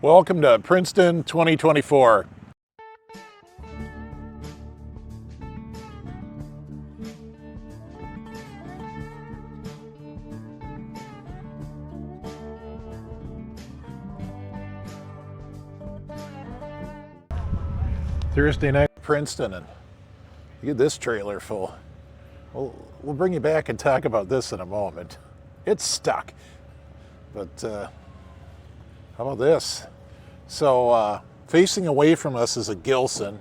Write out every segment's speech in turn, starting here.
Welcome to Princeton 2024. Thursday night at Princeton, and you get this trailer full. We'll bring you back and talk about this in a moment. It's stuck, but how about this? So facing away from us is a Gilson.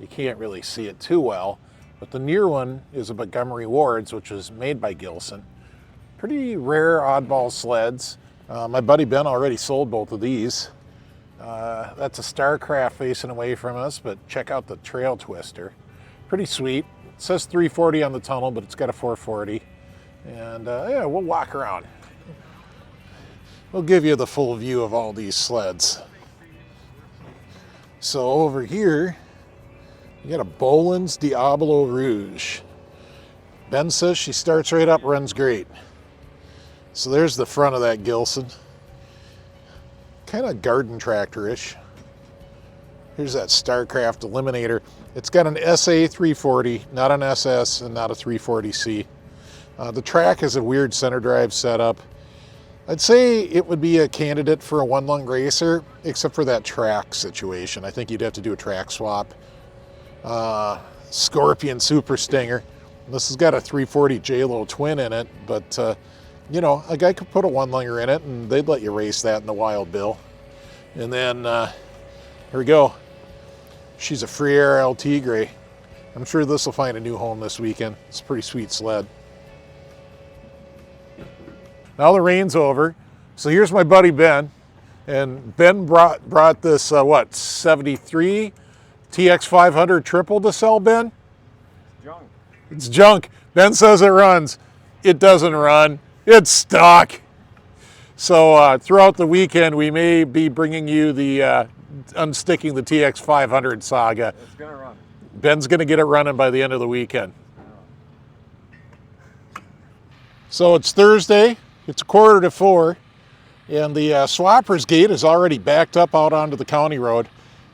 You can't really see it too well, but the near one is a Montgomery Ward's, which is made by Gilson. Pretty rare oddball sleds. My buddy Ben already sold both of these. That's a Starcraft facing away from us, but check out the trail twister. Pretty sweet. It says 340 on the tunnel, but it's got a 440. And yeah, we'll walk around. We'll give you the full view of all these sleds. So over here, you got a Boland's Diablo Rouge. Ben says she starts right up, runs great. So there's the front of that Gilson. Kind of garden tractor-ish. Here's that Starcraft Eliminator. It's got an SA 340, not an SS and not a 340C. The track is a weird center drive setup. I'd say it would be a candidate for a one-lung racer, except for that track situation. I think you'd have to do a track swap. Scorpion Super Stinger. This has got a 340 J-Lo twin in it, but you know, a guy could put a one-lunger in it and they'd let you race that in the Wild Bill. And then, here we go. She's a Free Air LT Gray. I'm sure this will find a new home this weekend. It's a pretty sweet sled. Now the rain's over, so here's my buddy Ben. And Ben brought this, what, 73 TX500 triple to sell, Ben? It's junk. It's junk. Ben says it runs. It doesn't run. It's stuck. So throughout the weekend, we may be bringing you the unsticking the TX500 saga. It's gonna run. Ben's gonna get it running by the end of the weekend. So it's Thursday. It's 3:45, and the Swappers gate is already backed up out onto the county road.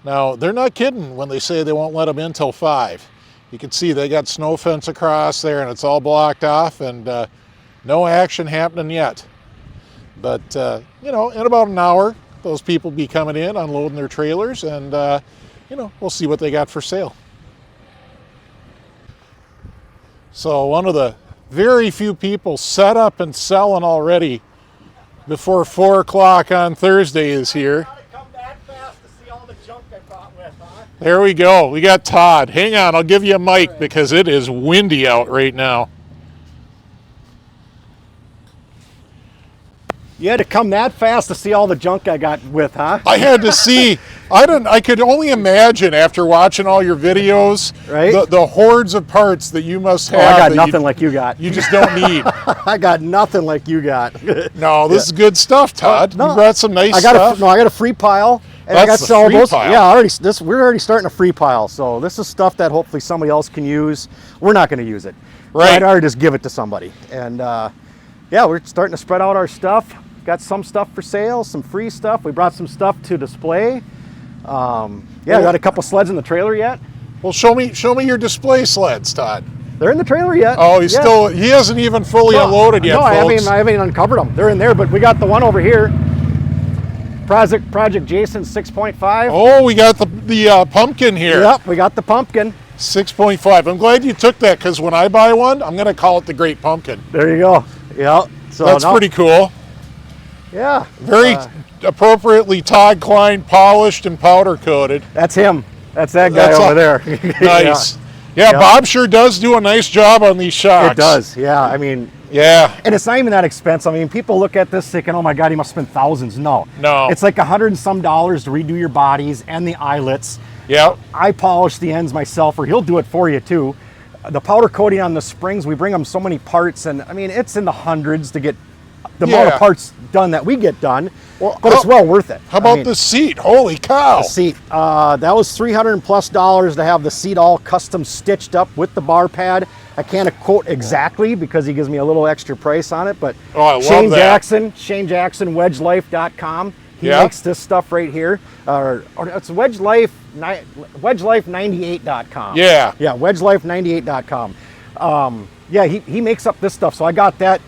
Now, they're not kidding when they say they won't let them in till 5. You can see they got snow fence across there, and it's all blocked off, and no action happening yet. But, you know, in about an hour, those people will be coming in, unloading their trailers, and, you know, we'll see what they got for sale. So one of the very few people set up and selling already before 4 o'clock on Thursday is here. Come that fast to see all the junk I brought with, huh? There we go. We got Todd. Hang on, I'll give you a mic because it is windy out right now. You had to come that fast to see all the junk I got with, huh? I had to see. I could only imagine after watching all your videos, right? the hordes of parts that you must have. I got nothing like you got. You just don't need. I got nothing like you got. No, this is good stuff, Todd. No, you brought some nice stuff. I got a free pile. And That's I got the some free those. pile. Yeah, we're already starting a free pile. So this is stuff that hopefully somebody else can use. We're not going to use it. Right. So I'd already just give it to somebody. And yeah, we're starting to spread out our stuff. Got some stuff for sale, some free stuff. We brought some stuff to display. Yeah, got a couple sleds in the trailer yet. Well, show me your display sleds, Todd. They're in the trailer yet. Oh, he hasn't even fully unloaded yet, no, folks. I haven't uncovered them. They're in there, but we got the one over here. Project Jason 6.5. Oh, we got the pumpkin here. Yep, we got the pumpkin. 6.5. I'm glad you took that because when I buy one, I'm going to call it the Great Pumpkin. There you go. Yeah. So that's pretty cool. Yeah. Very appropriately Todd Klein polished and powder coated. That's him. That's that guy over there. Nice. Yeah, Bob sure does do a nice job on these shocks. It does. Yeah. I mean, yeah. And it's not even that expensive. I mean, people look at this thinking, oh my God, he must spend thousands. No. It's like $100 and some to redo your bodies and the eyelets. Yeah. I polish the ends myself, or he'll do it for you too. The powder coating on the springs, we bring them so many parts, and I mean, it's in the hundreds to get the amount of parts done that we get done, but it's well worth it. How about the seat? Holy cow! The seat, that was $300+ to have the seat all custom stitched up with the bar pad. I can't quote exactly because he gives me a little extra price on it, but I love Shane that. Jackson, ShaneJacksonWedgeLife.com. He makes this stuff right here. Or it's wedgelife98.com. Yeah. Yeah, wedgelife98.com. Yeah, he makes up this stuff. So I got that.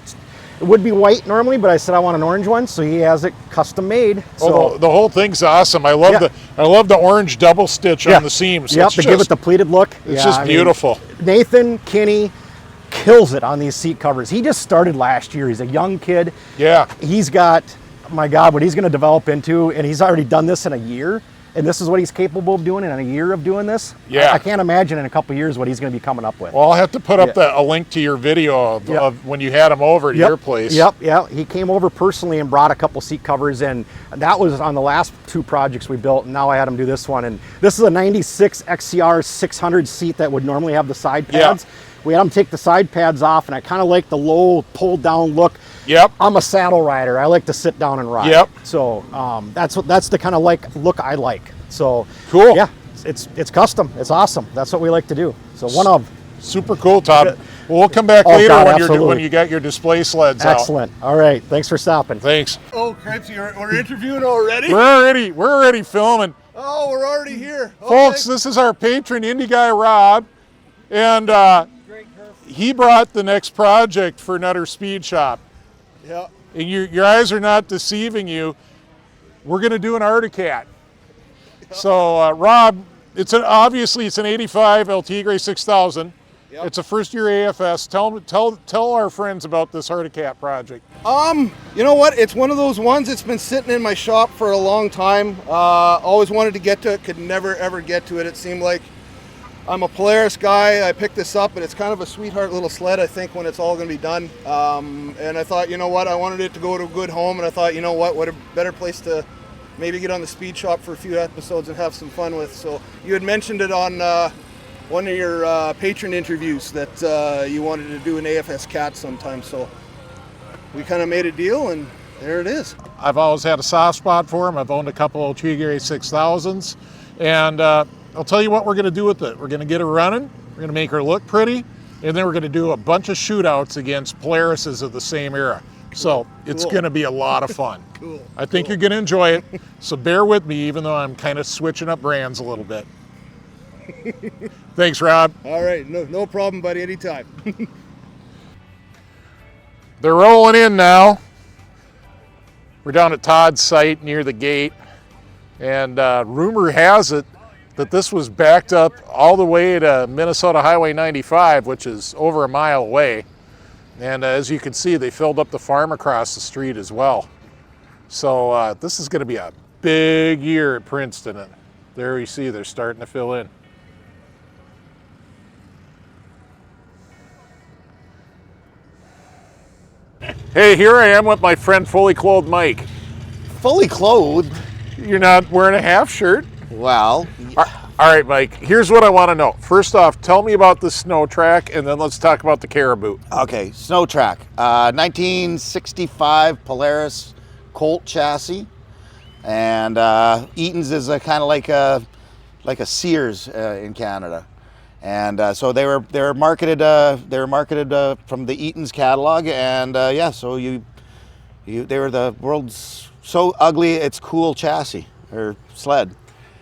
It would be white normally, but I said I want an orange one, so he has it custom made. So the whole thing's awesome. I love the orange double stitch on the seams. Yep, to give it the pleated look. It's just beautiful. Nathan Kinney kills it on these seat covers. He just started last year. He's a young kid. Yeah. He's got, my God, what he's going to develop into, and he's already done this in a year. And this is what he's capable of doing in a year of doing this. Yeah. I can't imagine in a couple of years what he's going to be coming up with. Well, I'll have to put up a link to your video of when you had him over to your place. Yep. He came over personally and brought a couple seat covers, and that was on the last 2 projects we built, and now I had him do this one. And this is a 96 XCR 600 seat that would normally have the side pads. Yeah. We had him take the side pads off, and I kind of like the low, pulled down look. Yep. I'm a saddle rider. I like to sit down and ride. Yep. So that's the kind of look I like. So cool. Yeah, it's custom. It's awesome. That's what we like to do. So one of. Super cool, Todd. Well, we'll come back later when you got your display sleds out. Excellent. All right. Thanks for stopping. Thanks. Oh, Chris, we're interviewing already? We're already filming. Oh, we're already here. Folks, this is our patron indie guy, Rob. And he brought the next project for Nutter Speed Shop. Yeah. And your eyes are not deceiving you. We're going to do an Articat. So, Rob, obviously it's an 85 LT Gray 6000. Yep. It's a first-year AFS. Tell our friends about this Articat project. You know what? It's one of those ones that's been sitting in my shop for a long time. Always wanted to get to it, could never ever get to it. It seemed like I'm a Polaris guy. I picked this up, and it's kind of a sweetheart little sled, I think, when it's all going to be done. And I thought, you know what? I wanted it to go to a good home, and I thought, you know what a better place to maybe get on the speed shop for a few episodes and have some fun with. So you had mentioned it on one of your patron interviews that you wanted to do an AFS cat sometime. So we kind of made a deal, and there it is. I've always had a soft spot for them. I've owned a couple of Gray 6000s. And I'll tell you what we're going to do with it. We're going to get her running. We're going to make her look pretty. And then we're going to do a bunch of shootouts against Polarises of the same era. So it's going to be a lot of fun. Cool. I think you're going to enjoy it. So bear with me, even though I'm kind of switching up brands a little bit. Thanks, Rob. All right. No problem, buddy. Anytime. They're rolling in now. We're down at Todd's site near the gate. And rumor has it that this was backed up all the way to Minnesota Highway 95, which is over a mile away. And as you can see, they filled up the farm across the street as well. So this is going to be a big year at Princeton. And there you see they're starting to fill in. Hey, here I am with my friend Fully Clothed Mike. Fully clothed? You're not wearing a half shirt? Well, all right, Mike, here's what I want to know. First off, tell me about the Snow Track, and then let's talk about the Caribou. okay, Snow Track, 1965 Polaris Colt chassis, and Eaton's is a kind of like a Sears in Canada, and so they were marketed from the Eaton's catalog, and yeah, so they were the world's so ugly it's cool chassis or sled.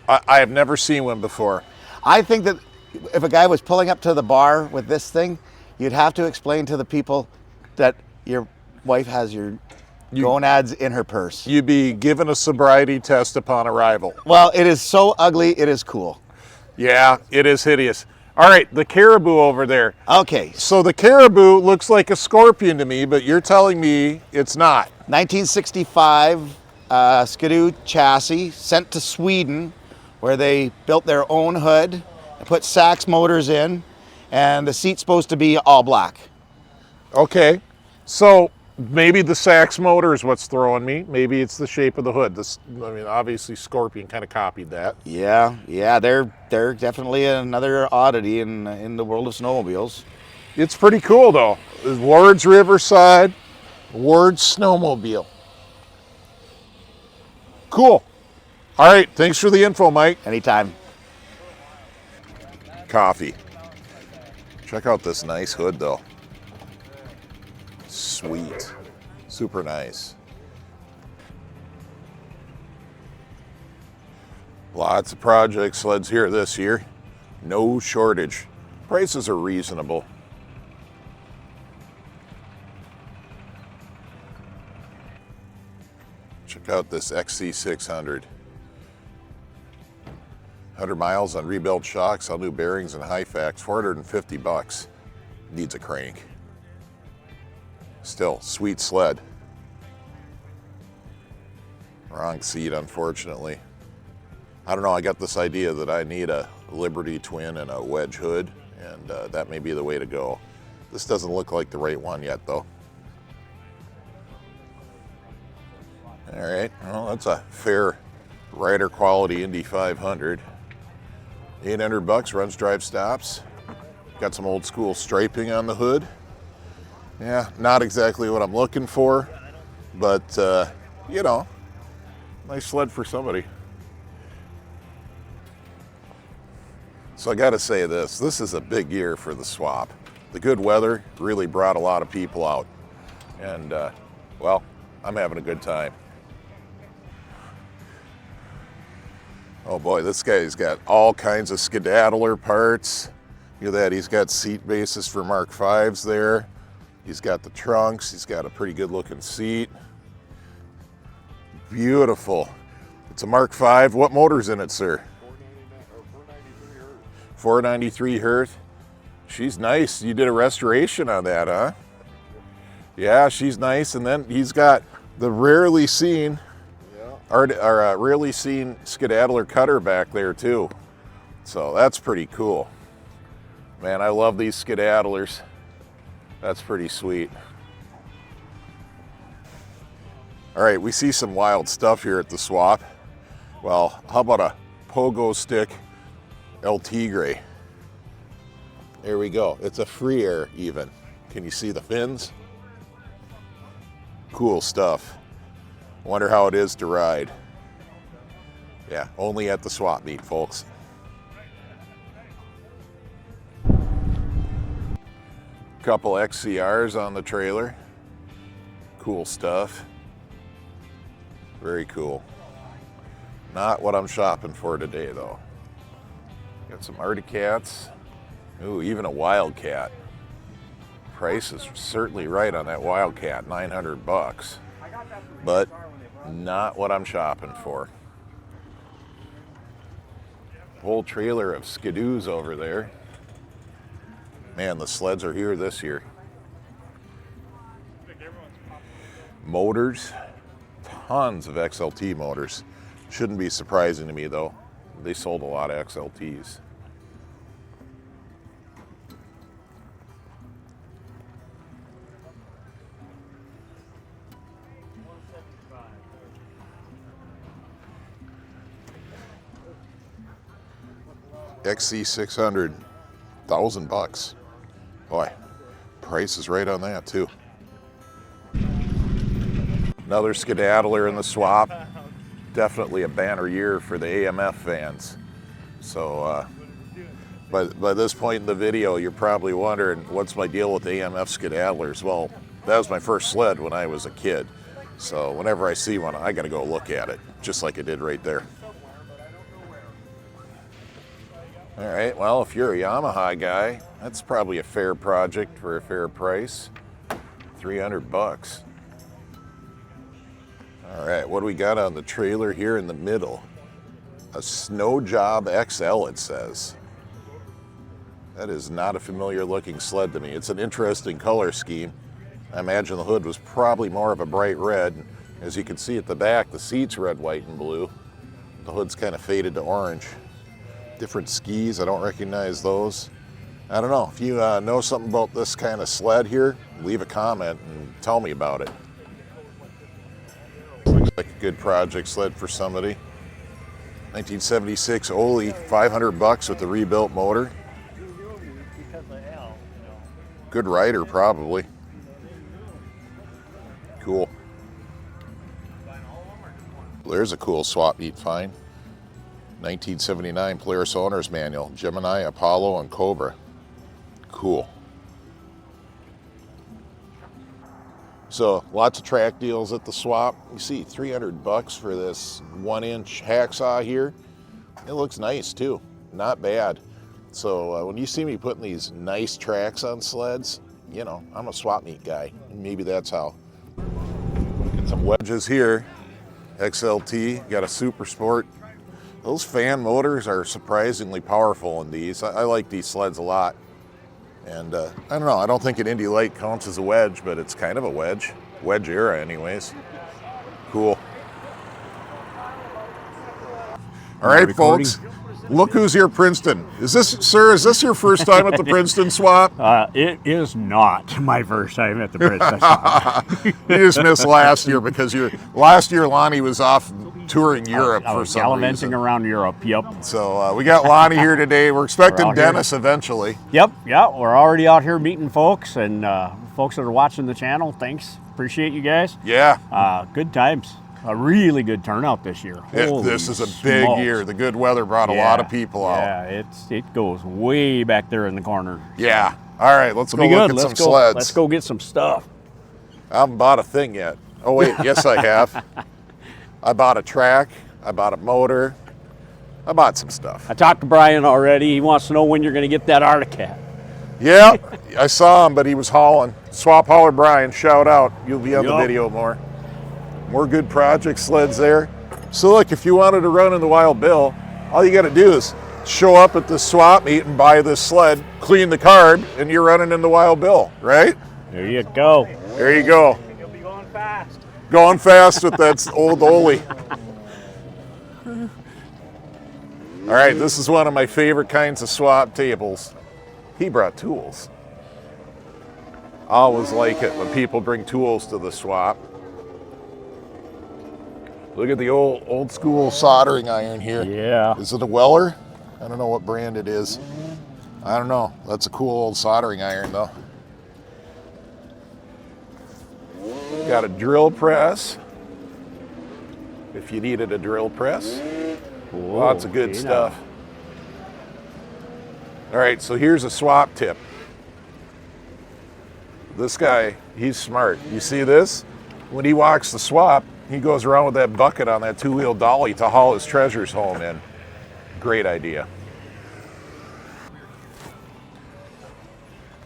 I have never seen one before. I think that if a guy was pulling up to the bar with this thing, you'd have to explain to the people that your wife has your gonads in her purse. You'd be given a sobriety test upon arrival. Well, it is so ugly, it is cool. Yeah, it is hideous. All right, the Caribou over there. Okay. So the Caribou looks like a Scorpion to me, but you're telling me it's not. 1965 Skidoo chassis sent to Sweden, where they built their own hood and put Sachs motors in, and the seat's supposed to be all black. Okay, so maybe the Sachs motor is what's throwing me. Maybe it's the shape of the hood. Obviously Scorpion kind of copied that. Yeah, they're definitely another oddity in the world of snowmobiles. It's pretty cool though. Ward's Riverside, Ward's Snowmobile. Cool. All right, thanks for the info, Mike. Anytime. Coffee. Check out this nice hood though. Sweet. Super nice. Lots of project sleds here this year. No shortage. Prices are reasonable. Check out this XC600. 100 miles on rebuilt shocks, all new bearings and Hyfax, 450 bucks. Needs a crank. Still, sweet sled. Wrong seat, unfortunately. I don't know, I got this idea that I need a Liberty twin and a wedge hood, and that may be the way to go. This doesn't look like the right one yet, though. All right, well, that's a fair rider quality Indy 500. 800 bucks, runs, drive, stops. Got some old school striping on the hood. Yeah, not exactly what I'm looking for, but you know, nice sled for somebody. So I gotta say this is a big year for the swap. The good weather really brought a lot of people out. And well, I'm having a good time. Oh boy, this guy's got all kinds of skedaddler parts. Look at that, he's got seat bases for Mark V's there. He's got the trunks, he's got a pretty good looking seat. Beautiful. It's a Mark V. What motor's in it, sir? 493 Hertz. She's nice. You did a restoration on that, huh? Yeah, she's nice. And then he's got the rarely seen skedaddler cutter back there too. So that's pretty cool. Man, I love these skedaddlers. That's pretty sweet. All right, we see some wild stuff here at the swap. Well, how about a pogo stick El Tigre? There we go. It's a free air even. Can you see the fins? Cool stuff. Wonder how it is to ride. Yeah, only at the swap meet, folks. Couple XCRs on the trailer. Cool stuff. Very cool. Not what I'm shopping for today, though. Got some Arctic Cats. Ooh, even a Wildcat. Price is certainly right on that Wildcat, 900 bucks. But not what I'm shopping for. Whole trailer of skidoos over there. Man, the sleds are here this year. Motors, tons of XLT motors. Shouldn't be surprising to me though. They sold a lot of XLTs. XC600, 1,000 bucks. Boy, price is right on that too. Another skedaddler in the swap. Definitely a banner year for the AMF fans. So by this point in the video, you're probably wondering, what's my deal with AMF skedaddlers? Well, that was my first sled when I was a kid. So whenever I see one, I gotta go look at it, just like I did right there. All right, well, if you're a Yamaha guy, that's probably a fair project for a fair price. 300 bucks. All right, what do we got on the trailer here in the middle? A Sno Job XL, it says. That is not a familiar looking sled to me. It's an interesting color scheme. I imagine the hood was probably more of a bright red. As you can see at the back, the seat's red, white, and blue. The hood's kind of faded to orange. Different skis, I don't recognize those. I don't know, if you know something about this kind of sled here, leave a comment and tell me about it. Looks like a good project sled for somebody. 1976 Ole, 500 bucks with the rebuilt motor. Good rider, probably. Cool. There's a cool swap meet find. 1979 Polaris Owner's Manual, Gemini, Apollo, and Cobra. Cool. So lots of track deals at the swap. You see 300 bucks for this 1-inch hacksaw here. It looks nice too, not bad. So when you see me putting these nice tracks on sleds, you know, I'm a swap meet guy. Maybe that's how. Get some wedges here. XLT, got a Super Sport. Those fan motors are surprisingly powerful in these. I like these sleds a lot. And I don't know, I don't think an Indy Light counts as a wedge, but it's kind of a wedge. Wedge era anyways. Cool. All right, folks, look who's here, Princeton. Is this your first time at the Princeton swap? It is not my first time at the Princeton swap. You just missed last year because last year Lonnie was off touring Europe I for was some gallivanting reason. around Europe, yep. So we got Lonnie here today. We're expecting out here. Dennis eventually. Yep, yeah, we're already out here meeting folks, and folks that are watching the channel, thanks. Appreciate you guys. Yeah. Good times. A really good turnout this year. This is a big smokes. year. The good weather brought a lot of people out. Yeah, it goes way back there in the corner. Yeah. All right, let's go Be look good. at Let's some go, sleds. Let's go get some stuff. I haven't bought a thing yet. Oh wait, yes I have. I bought a track. I bought a motor. I bought some stuff. I talked to Brian already. He wants to know when you're going to get that Arctic. Yeah, I saw him, but he was hauling. Swap hauler Brian, shout out. You'll be on the Yup. video more. More good project sleds there. So look, if you wanted to run in the Wild Bill, all you got to do is show up at the swap meet and buy this sled, clean the carb, and you're running in the Wild Bill, right? There you go. There you go. You'll be going fast. Going fast with that old Ole. All right, this is one of my favorite kinds of swap tables. He brought tools. I always like it when people bring tools to the swap. Look at the old school soldering iron here. Yeah. Is it a Weller? I don't know what brand it is. I don't know. That's a cool old soldering iron though. Got a drill press. If you needed a drill press. Lots of good okay, stuff. All right, so here's a swap tip. This guy, he's smart. You see this? When he walks the swap, he goes around with that bucket on that two-wheel dolly to haul his treasures home in. Great idea.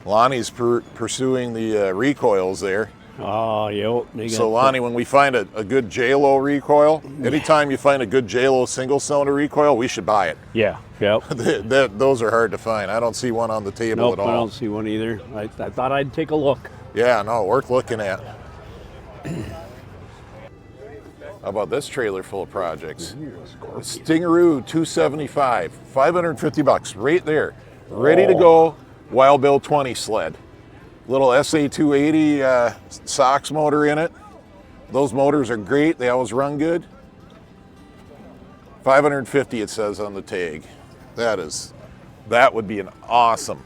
Lonnie's pursuing the recoils there. Oh, yep. So Lonnie, when we find a good J-Lo recoil, anytime you find a good J-Lo single-cylinder recoil, we should buy it. Yeah, yep. Those are hard to find. I don't see one on the table Nope, at all. I don't see one either. I thought I'd take a look. Yeah, no, worth looking at. How about this trailer full of projects? Stingaroo 275, 550 bucks, right there. Ready to go, Wild Bill 20 sled. Little SA280 SOX motor in it. Those motors are great, they always run good. 550 it says on the tag. That would be an awesome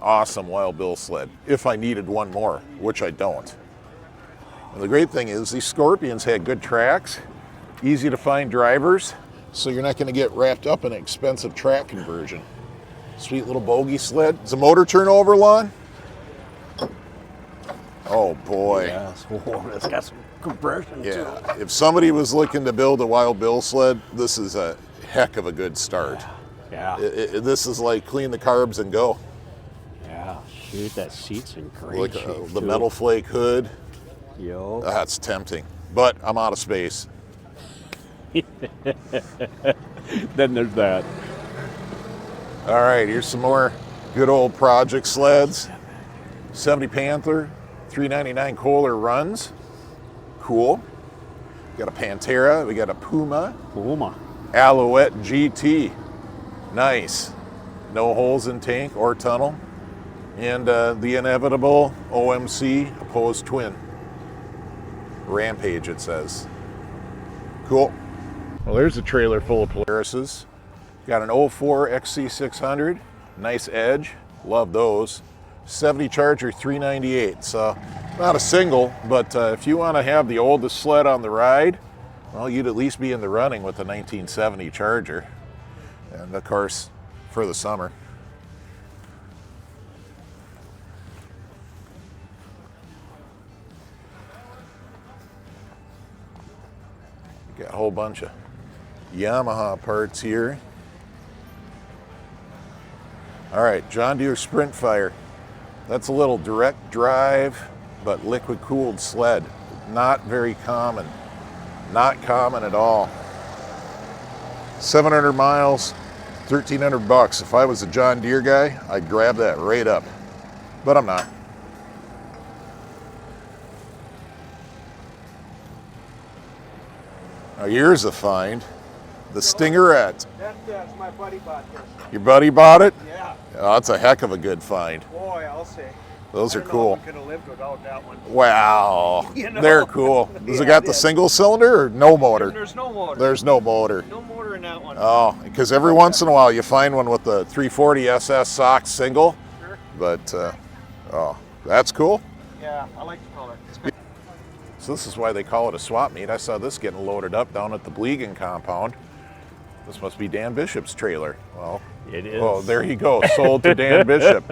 Wild Bill sled if I needed one more, which I don't. And the great thing is these Scorpions had good tracks, easy to find drivers, so you're not going to get wrapped up in an expensive track conversion. Sweet little bogey sled. Is the motor turnover, Lon? Oh boy. Yes, it's got some compression Yeah, too. if somebody was looking to build a Wild Bill sled, this is a heck of a good start. Yeah. This is like clean the carbs and go. Yeah. Shoot, that seat's in great Like shape the too. metal flake hood. Yo. That's tempting, but I'm out of space. Then there's that. All right, here's some more good old project sleds. 70 Panther, 399 Kohler runs. Cool. We got a Pantera, we got a Puma, Puma. Alouette GT. Nice. No holes in tank or tunnel. And the inevitable OMC opposed twin. Rampage, it says. Cool. Well, there's a trailer full of Polarises. Got an 04 XC600, nice edge, love those. 70 Charger 398, so not a single, but if you want to have the oldest sled on the ride, well, you'd at least be in the running with the 1970 Charger. And of course, for the summer. Got a whole bunch of Yamaha parts here. All right, John Deere Sprint Fire. That's a little direct drive, but liquid cooled sled. Not very common. Not common at all. 700 miles, 1,300 bucks. If I was a John Deere guy, I'd grab that right up, but I'm not. Now here's a find, the Stingerette. That's my buddy bought this. Your buddy bought it? Yeah. Oh, that's a heck of a good find. Boy, I'll say. Those are cool. Could have lived without that one. Wow, You know? they're cool. Does it Yeah, got it the is. single cylinder or no motor? There's no motor. There's no motor. no motor in that one. Oh, because every once in a while you find one with the 340 SS SOX single. Sure. But, oh, that's cool. Yeah, I like the color. So this is why they call it a swap meet. I saw this getting loaded up down at the Bleegan compound. This must be Dan Bishop's trailer. Well, It is. oh, there you go. Sold to Dan Bishop.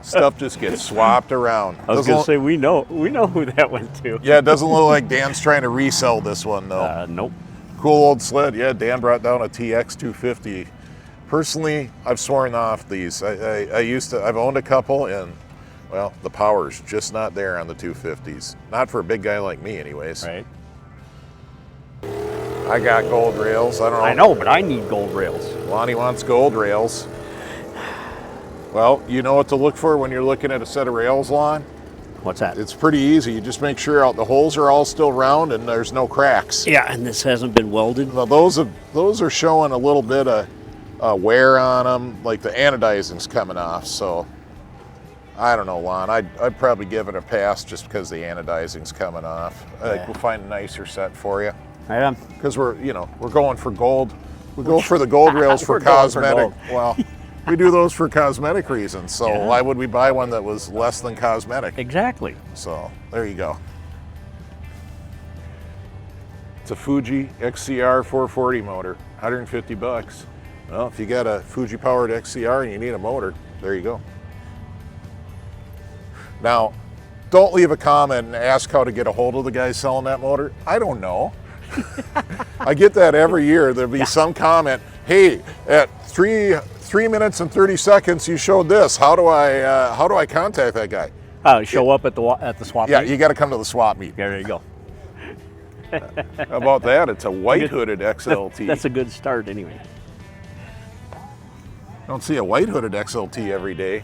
Stuff just gets swapped around. I was Doesn't gonna look- say we know who that went to. Yeah, it doesn't look like Dan's trying to resell this one though. Nope. Cool old sled. Yeah, Dan brought down a TX 250. Personally, I've sworn off these. I've owned a couple, and well, the power's just not there on the 250s. Not for a big guy like me, anyways. Right. I got gold rails. I don't know. I know, but I need gold rails. Lonnie wants gold rails. Well, you know what to look for when you're looking at a set of rails, Lon? What's that? It's pretty easy. You just make sure the holes are all still round and there's no cracks. Yeah, and this hasn't been welded. Well, those are showing a little bit of wear on them, like the anodizing's coming off. So I don't know, Lon. I'd probably give it a pass just because the anodizing's coming off. I think we'll find a nicer set for you Yeah. because we're going for gold. We go for the gold rails for We're going for cosmetic. gold. Well, we do those for cosmetic reasons. So Yeah. why would we buy one that was less than cosmetic? Exactly. So there you go. It's a Fuji XCR 440 motor, 150 bucks. Well, if you got a Fuji powered XCR and you need a motor, there you go. Now, don't leave a comment and ask how to get a hold of the guy selling that motor. I don't know. I get that every year. There'll be some comment, hey, at 3 minutes and 30 seconds you showed this. How do I contact that guy? Show up at the swap Yeah, meet. you got to come to the swap meet. There you go. How about that? It's a white hooded XLT. That's a good start, anyway. Don't see a white hooded XLT every day.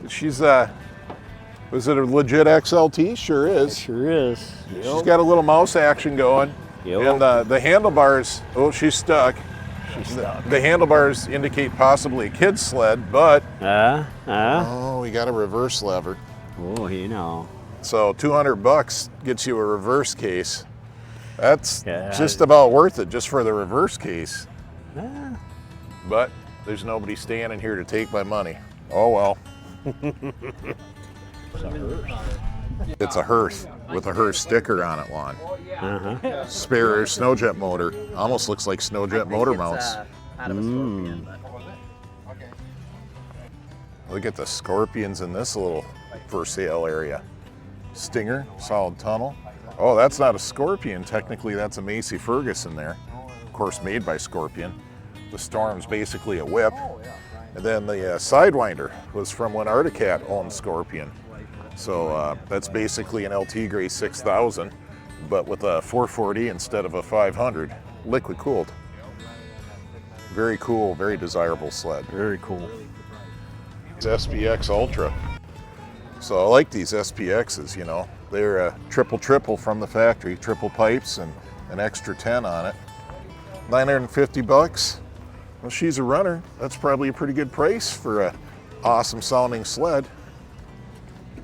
She's was it a legit XLT? Sure is. Sure is. She's got a little mouse action going. Yep. And the handlebars, oh, she's stuck. The handlebars indicate possibly a kid's sled, but oh, we got a reverse lever. Oh, you know. So 200 bucks gets you a reverse case. That's Yeah. just about worth it just for the reverse case. Ah. But there's nobody standing here to take my money. Oh well. It's a Hearth with a Hearth sticker on it, Lon. Uh-huh. Spare Sno Jet motor. Almost looks like Sno Jet motor mounts. Look at the scorpions in this little for sale area. Stinger, solid tunnel. Oh, that's not a Scorpion. Technically, that's a Macy Ferguson there. Of course, made by Scorpion. The Storm's basically a whip. And then the Sidewinder was from when Articat owned Scorpion. So that's basically an LT Gray 6000, but with a 440 instead of a 500, liquid cooled. Very cool, very desirable sled. Very cool. It's SPX Ultra. So I like these SPXs, you know. They're a triple from the factory, triple pipes and an extra 10 on it. 950 bucks. Well, she's a runner. That's probably a pretty good price for a awesome sounding sled.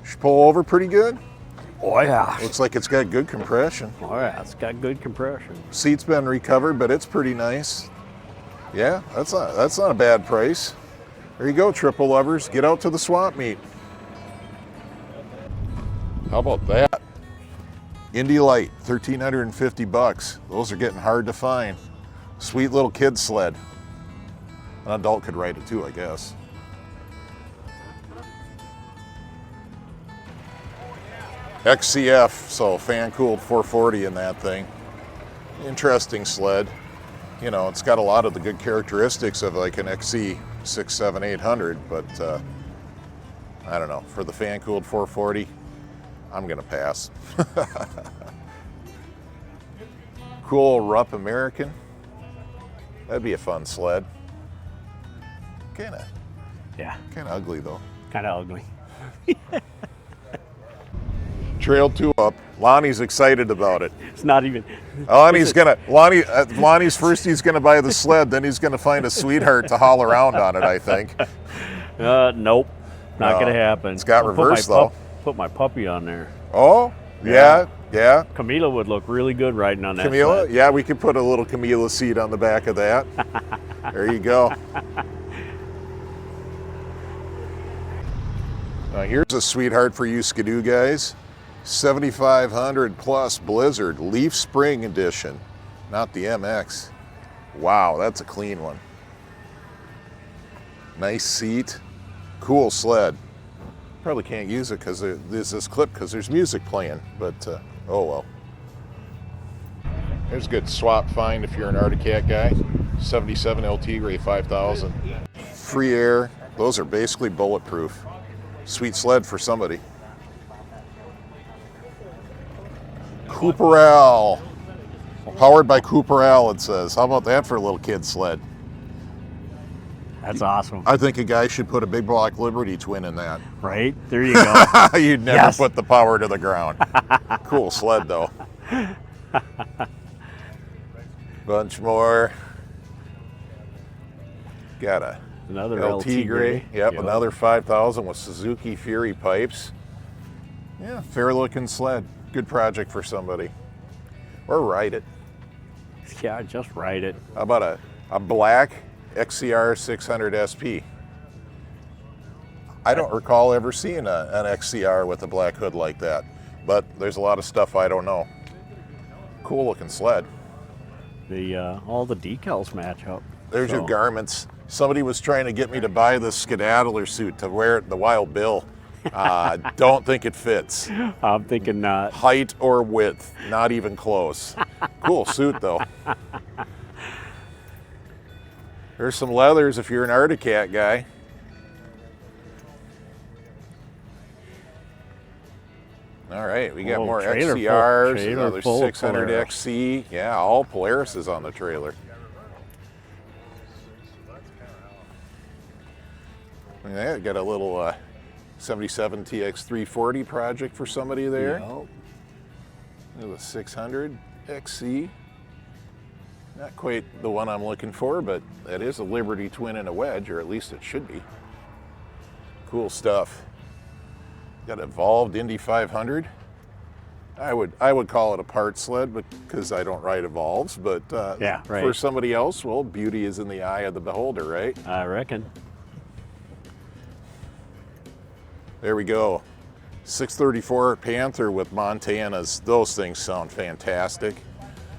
She pull over pretty good. Oh, yeah. Looks like it's got good compression. Oh, yeah. It's got good compression. Seat's been recovered, but it's pretty nice. Yeah, that's not a bad price. There you go, triple lovers. Get out to the swap meet. How about that? Indy Light, 1,350 bucks. Those are getting hard to find. Sweet little kid sled. An adult could ride it too, I guess. XCF, so fan-cooled 440 in that thing. Interesting sled. you know, it's got a lot of the good characteristics of like an XC 67800, but I don't know. For the fan-cooled 440, I'm gonna pass. Cool Rupp American. That'd be a fun sled. Kinda ugly though. Kind of ugly. Trail 2 up. Lonnie's excited about it. It's not even. Lonnie's first he's gonna buy the sled, then he's gonna find a sweetheart to haul around on it, I think. Nope, not gonna happen. It's got I'll reverse though. Put my puppy on there. Oh, yeah. Camila would look really good riding on that. Camila? sled. Yeah, we could put a little Camila seat on the back of that. There you go. Now here's a sweetheart for you Skidoo guys. 7500 plus Blizzard Leaf Spring Edition, not the MX. Wow, that's a clean one. Nice seat, cool sled. Probably can't use it because there's this clip because there's music playing, but oh well. There's a good swap find if you're an Arctic Cat guy. 77 LT Ray 5000. Free air, those are basically bulletproof. Sweet sled for somebody. Cooperall. Powered by Cooperall, it says. How about that for a little kid sled? That's awesome. I think a guy should put a big block Liberty twin in that. Right? There you go. You'd never put the power to the ground. Cool sled though. Bunch more. Got another LT gray. Yep, another 5000 with Suzuki Fury pipes. Yeah, fair looking sled. Good project for somebody. Or ride it. Yeah, just ride it. How about a black XCR 600 SP? I don't recall ever seeing an XCR with a black hood like that, but there's a lot of stuff I don't know. Cool looking sled. All the decals match up. There's your garments. Somebody was trying to get me to buy this skedaddler suit to wear at the Wild Bill. Don't think it fits. I'm thinking not. Height or width, not even close. Cool suit though. There's some leathers if you're an Arctic Cat guy. All right, we got more XCRs, another 600 XC. Yeah, all Polaris is on the trailer. Yeah, got a little 77 TX 340 project for somebody there. Yep. There's a 600 XC. Not quite the one I'm looking for, but that is a Liberty twin and a wedge, or at least it should be. Cool stuff. Got Evolved Indy 500. I would call it a part sled, because I don't ride Evolves, but yeah, right. For somebody else, well, beauty is in the eye of the beholder, right? I reckon. There we go. 634 Panther with Montanas. Those things sound fantastic.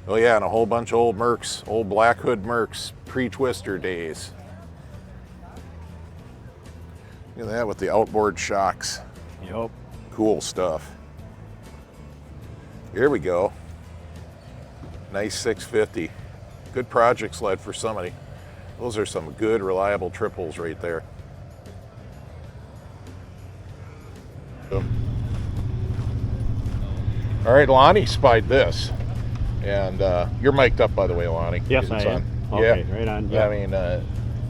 Oh yeah, and a whole bunch of old Mercs, old Black Hood Mercs, pre-Twister days. Look at that with the outboard shocks. Yep. Cool stuff. Here we go. Nice 650. Good project sled for somebody. Those are some good, reliable triples right there. All right, Lonnie spied this. And you're mic'd up, by the way, Lonnie. Yes, I am. Okay, right on. Yeah. I mean,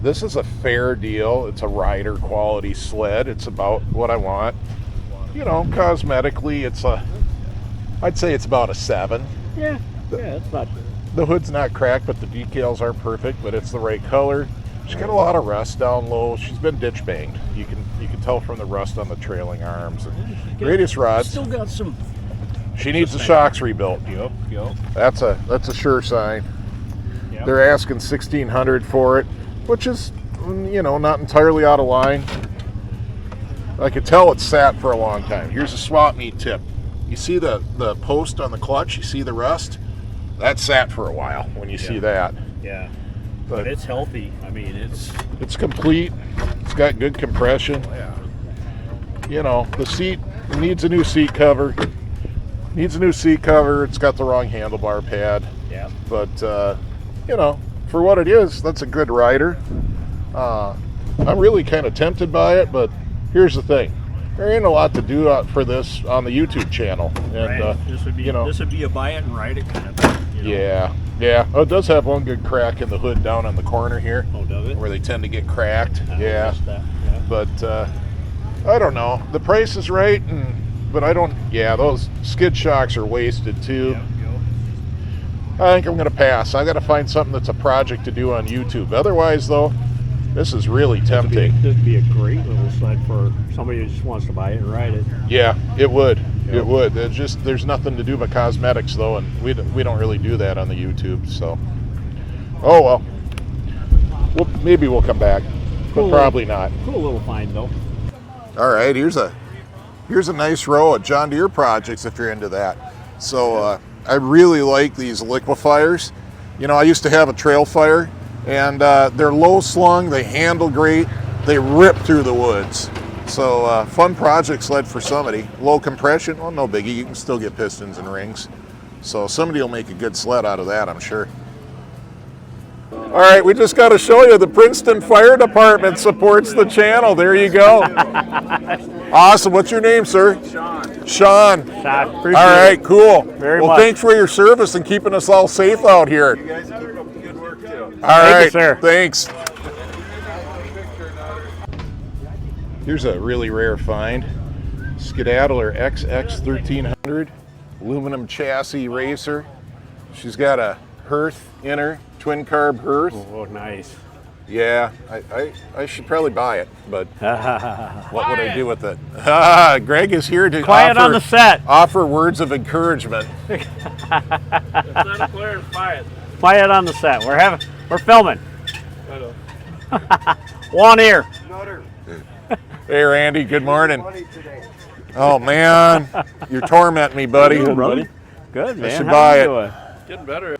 this is a fair deal. It's a rider quality sled. It's about what I want. You know, cosmetically, I'd say it's about a 7. Yeah, it's not. The hood's not cracked, but the decals aren't perfect, but it's the right color. She's got a lot of rust down low. She's been ditch banged. You can tell from the rust on the trailing arms. And radius rods. Still got some. She needs the shocks rebuilt. Yep. That's a sure sign. Yep. They're asking $1,600 for it, which is, you know, not entirely out of line. I could tell it's sat for a long time. Here's a swap meet tip. You see the post on the clutch? You see the rust? That sat for a while when you see that. Yeah. But it's healthy. I mean, it's complete. It's got good compression. Yeah. You know, the seat needs a new seat cover. It's got the wrong handlebar pad. Yeah. But, you know, for what it is, that's a good rider. I'm really kind of tempted by it, but here's the thing. There ain't a lot to do for this on the YouTube channel. And, Right. This would be, you know, this would be a buy it and ride it kind of thing. You know? yeah, yeah. Oh, it does have one good crack in the hood down in the corner here. Oh, does it? Where they tend to get cracked. I Yeah. missed that. Yeah. But I don't know. The price is right, but I don't. Yeah, those skid shocks are wasted too. Yep, yep. I think I'm gonna pass. I got to find something that's a project to do on YouTube. Otherwise, though, this is really tempting. This would be a great little sled for somebody who just wants to buy it and ride it. Yeah, it would. Yep. It would. There's nothing to do but cosmetics though, and we don't really do that on the YouTube. So, oh well. Maybe we'll come back, but probably not. Cool little find though. All right, here's a nice row of John Deere projects if you're into that. So I really like these liquefiers. You know, I used to have a trail fire, and they're low slung, they handle great, they rip through the woods. So fun project sled for somebody. Low compression, well, no biggie, you can still get pistons and rings. So somebody will make a good sled out of that, I'm sure. All right, we just got to show you the Princeton Fire Department supports the channel. There you go. Awesome. What's your name, sir? Sean. Sean. Appreciate All right, it. cool. Very well, much. thanks for your service and keeping us all safe out here. You guys keep up the good work too. All right, you, sir. Thanks. Here's a really rare find. Skedaddler XX 1300 aluminum chassis racer. She's got a hearth in her, twin carb hearth. Oh, nice. Yeah, I should probably buy it, but what would I do with it? Greg is here to Quiet on the set. offer words of encouragement. It's not a player, it's quiet. Quiet on the set. We're filming. I know. One ear. Nutter. Hey, Randy, good morning. Oh, man, you're tormenting me, buddy. Good, buddy. Good, man. should How buy you it. doing? Getting better.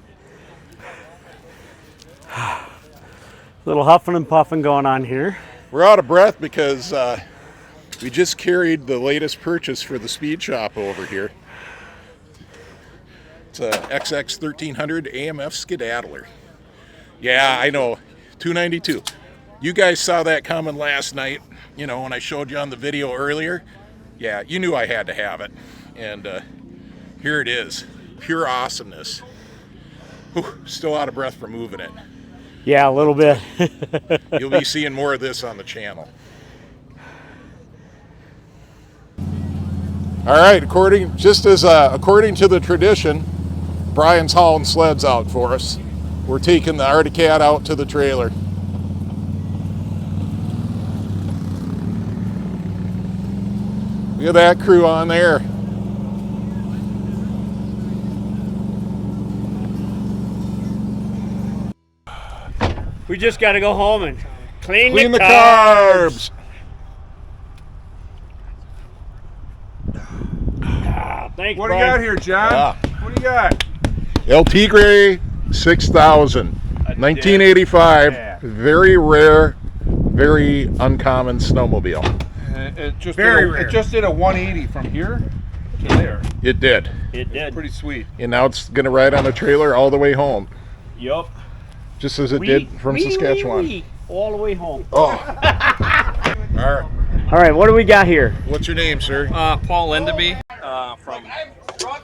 Little huffing and puffing going on here. We're out of breath because we just carried the latest purchase for the speed shop over here. It's a XX 1300 AMF Skedaddler. Yeah, I know, 292. You guys saw that coming last night, you know, when I showed you on the video earlier. Yeah, you knew I had to have it. And here it is, pure awesomeness. Whew, still out of breath from moving it. Yeah, a little bit. You'll be seeing more of this on the channel. All right, according to the tradition, Brian's hauling sleds out for us. We're taking the Arctic Cat out to the trailer. Look at that crew on there. We just got to go home and clean Clean the the carbs. Thanks, What do you got here, John? Yeah. What do you got? LT Gray 6000, 1985. Yeah. Very rare, very uncommon snowmobile. It just Very did a, rare. It just did a 180 from here to there. It did. It did. Pretty sweet. And now it's going to ride on the trailer all the way home, Yup. just as it did from Saskatchewan. All the way home. Oh. All right. All right, what do we got here? What's your name, sir? Paul Enderby from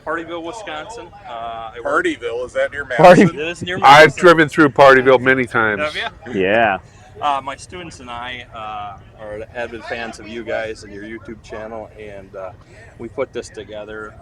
Partyville, Wisconsin. Partyville. Is that near Party- Madison? It is near I've Madison. driven through Partyville many times. Have you? Yeah. My students and I are avid fans of you guys and your YouTube channel, and we put this together,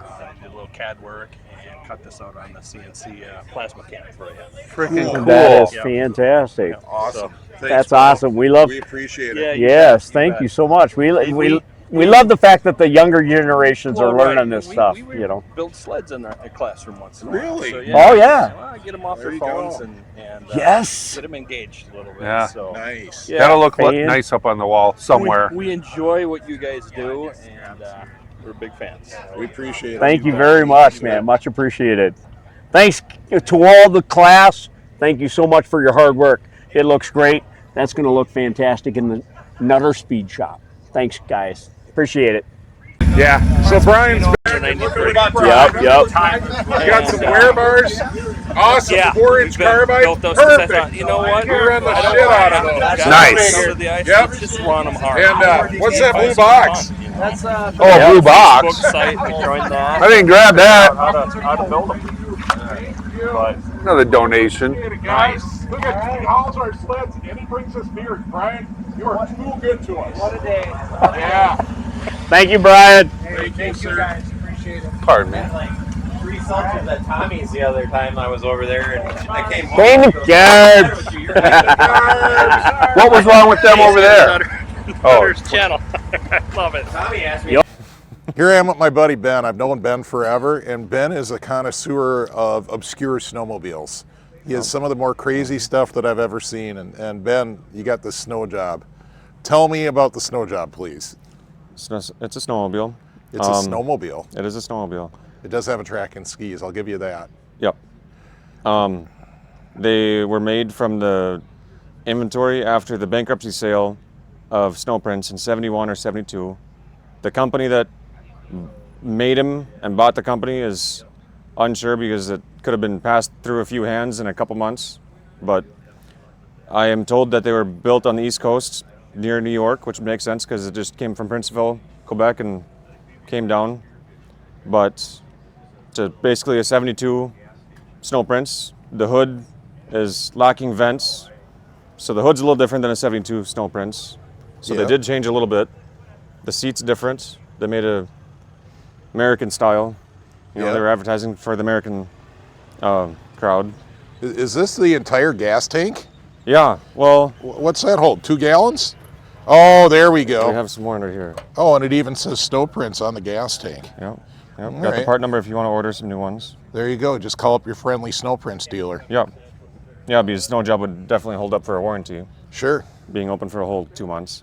did a little CAD work, and cut this out on the CNC plasma can for you. Freaking cool. That is Yeah. fantastic. Awesome. Thanks, That's Paul. awesome. We love. We appreciate it. Yeah, you Yes, bet, thank bet. you so much. We love the fact that the younger generations are learning this stuff. We You know. build sleds in our classroom once in a while. Really? So, Oh, yeah. Well, get them off There their you phones go. and Yes. get them engaged a little bit. Yeah. So. Nice. Yeah. That'll look Fan. nice up on the wall somewhere. We enjoy what you guys do, and we're big fans. We appreciate it. Thank you very much, man. Much appreciated. Thanks to all the class. Thank you so much for your hard work. It looks great. That's going to look fantastic in the Nutter Speed Shop. Thanks, guys. Appreciate it. Yeah. So Brian's Yep. You got some wear bars. Awesome. Yeah, 4-inch carbide. built those 'cause I Perfect. thought, you know what? You ran the I don't shit want out of to those. have guys Nice. go to the ice, Yep. just run them hard. And what's that blue Find box? some fun, you know? Oh, blue box. Facebook site, we joined that. I didn't grab that. How to build them. But Another donation. Nice. Look at he hauls our sleds and he brings us beer. Brian, you are too good to us. What a day. Yeah. thank you, Brian. Thank you, sir. Pardon me. Like 3 seltzers at Tommy's the other time I was over there, and I came home. Damn it, Garbs. What was wrong with them over there? Nutter's channel. I love it. Tommy asked me. Here I am with my buddy Ben. I've known Ben forever, and Ben is a connoisseur of obscure snowmobiles. He has some of the more crazy stuff that I've ever seen. And Ben, you got the Sno Job. Tell me about the Sno Job, please. It's a snowmobile. It's a snowmobile. It is a snowmobile. It does have a track and skis, I'll give you that. Yep. They were made from the inventory after the bankruptcy sale of Snow Prince in 71 or 72. The company that made him and bought the company is unsure because it could have been passed through a few hands in a couple months. But I am told that they were built on the East Coast near New York, which makes sense because it just came from Princeville, Quebec, and came down. But it's basically a 72 Snow Prince. The hood is lacking vents, so the hood's a little different than a 72 Snow Prince. So Yeah. they did change a little bit. The seat's different. They made a American style. You know, Yeah. they were advertising for the American crowd. Is this the entire gas tank? Yeah, well, What's that hold? 2 gallons? Oh, there we go. we have some more under here. Oh, and it even says Snow Prince on the gas tank. Yep. All Got the right. part number if you want to order some new ones. There you go. Just call up your friendly Snow Prince dealer. Yep. Yeah, because Sno Job would definitely hold up for a warranty, Sure. being open for a whole 2 months.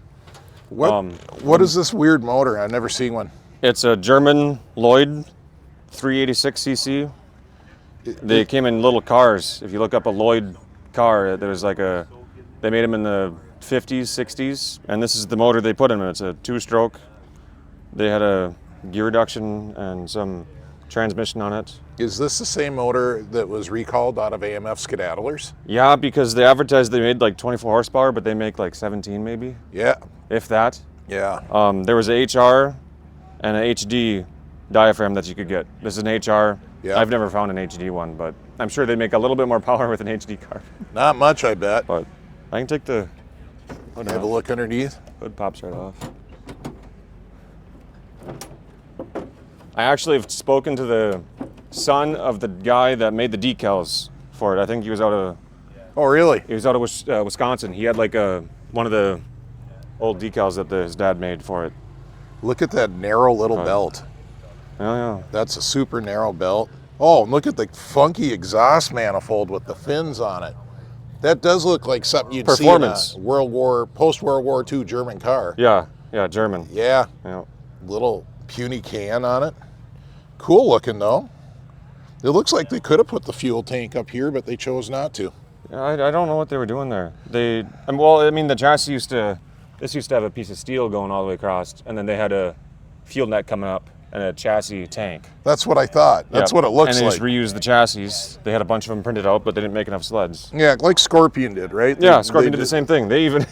What is this weird motor? I've never seen one. It's a German Lloyd 386cc. They came in little cars. If you look up a Lloyd car, there's like they made them in the 50s, 60s, and this is the motor they put in it. It's a 2-stroke. They had a gear reduction and some transmission on it. Is this the same motor that was recalled out of AMF Skedaddlers? Yeah, because they advertised they made like 24 horsepower, but they make like 17 maybe, Yeah. if that. Yeah. There was a HR and an HD diaphragm that you could get. This is an HR. Yeah. I've never found an HD one, but I'm sure they make a little bit more power with an HD car. Not much, I bet. But I can take the hood Have a off. look underneath. Hood pops right off. I actually have spoken to the son of the guy that made the decals for it. I think he was out of Oh, really? Wisconsin. He had like one of the old decals that his dad made for it. Look at that narrow little belt. Oh yeah. That's a super narrow belt. Oh, and look at the funky exhaust manifold with the fins on it. That does look like something you'd Performance. see in a post-World War II German car. Yeah, German. Yeah. Yeah. Little puny can on it. Cool looking though. It looks like they could have put the fuel tank up here, but they chose not to. I don't know what they were doing there. The chassis used to have a piece of steel going all the way across, and then they had a fuel net coming up and a chassis tank. That's what I thought. That's Yep. what it looks and they like. just reused the chassis. They had a bunch of them printed out, but they didn't make enough sleds. Yeah, like Scorpion did, right? Yeah, Scorpion did the same thing. They even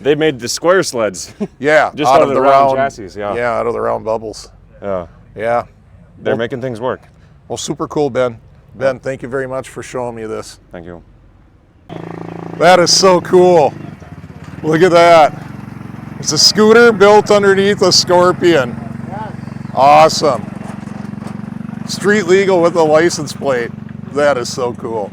they made the square sleds. Yeah, just out of the round chassis. Yeah. Yeah, out of the round bubbles. Yeah. Yeah. They're making things work. Well, super cool, Ben. Ben, thank you very much for showing me this. Thank you. That is so cool. Look at that. It's a scooter built underneath a Scorpion. Awesome. Street legal with a license plate. That is so cool.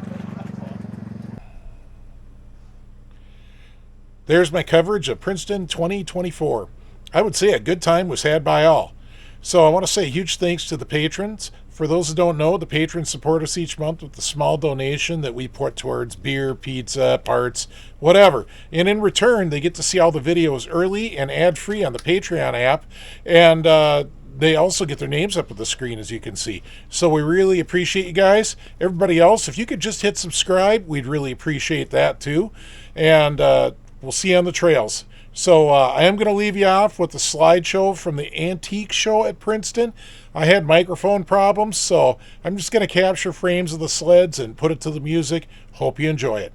There's my coverage of Princeton 2024. I would say a good time was had by all. So I want to say a huge thanks to the patrons. For those who don't know, the patrons support us each month with a small donation that we put towards beer, pizza, parts, whatever. And in return, they get to see all the videos early and ad-free on the Patreon app. And they also get their names up on the screen, as you can see. So we really appreciate you guys. Everybody else, if you could just hit subscribe, we'd really appreciate that too. And we'll see you on the trails. So I am going to leave you off with the slideshow from the antique show at Princeton. I had microphone problems, so I'm just going to capture frames of the sleds and put it to the music. Hope you enjoy it.